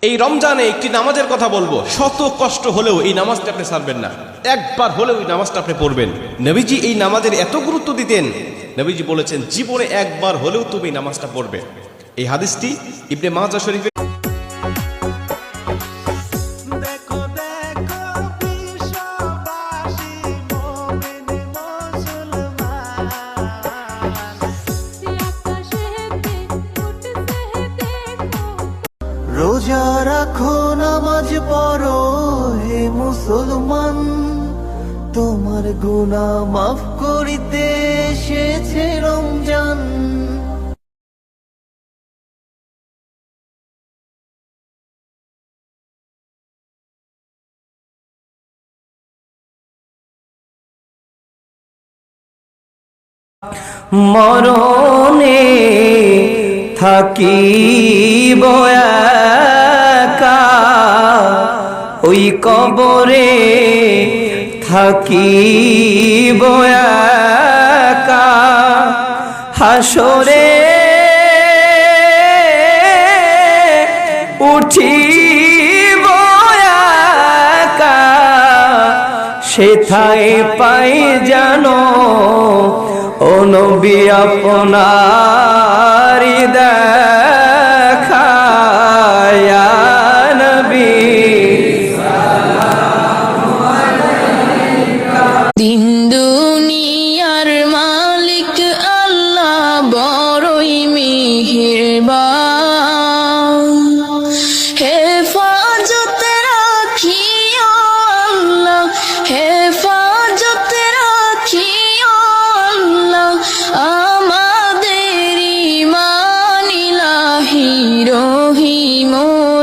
এই রমজানে একটি নামাজের কথা বলবো, শত কষ্ট হলেও এই নামাজটা আপনি ছাড়বেন না, একবার হলেও এই নামাজটা আপনি পড়বেন। নবীজি এই নামাজের এত গুরুত্ব দিতেন, নবীজি বলেছেন জীবনে একবার হলেও তুমি এই নামাজটা পড়বে। এই হাদিসটি ইবনে মাজাহ শরীফে। রোজা রাখো, নামাজ পড়ো হে মুসলমান, তোমার গুনাহ মাফ করিতে এসেছে রমজান। মরণে থাকিব একা, ওই কবরে থাকিব একা, হাসরে উঠিব একা, সেথায় পাই জানো ও নবী আপনার দেখা, ইয়া নবী দিন দুনিয়ার মালিক আল্লাহ বড়ই মেহেরবান, হেফাজত রাখিও আল্লাহ, হেফাজত রাখিও আল্লাহ, আমাদের ঈমান ইলাহি রহিম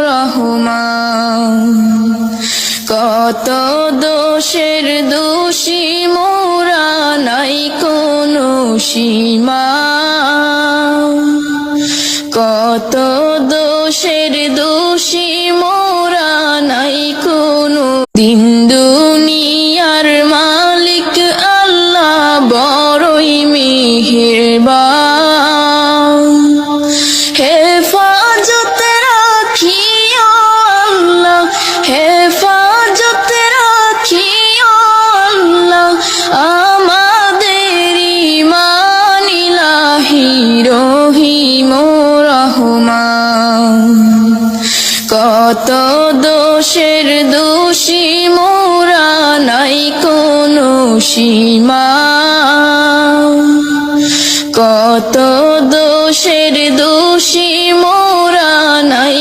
রহমান। কত দোষের দোষী মোরা, নাই কোনো সীমা, কত দোষের দোষী মোরা, নাই কোনো। দিন দুনিয়ার মালিক আল্লাহ বড়ই মেহেরবান, হেফাজত রাখিও আল্লাহ, হেফাজত রাখিও আল্লাহ, আমাদের ঈমান ইলাহি রহিম রহমান। কত দোষের দোষী মোরা, নাই কোনো সীমা, কত দোষের দোষী মোরা, নাই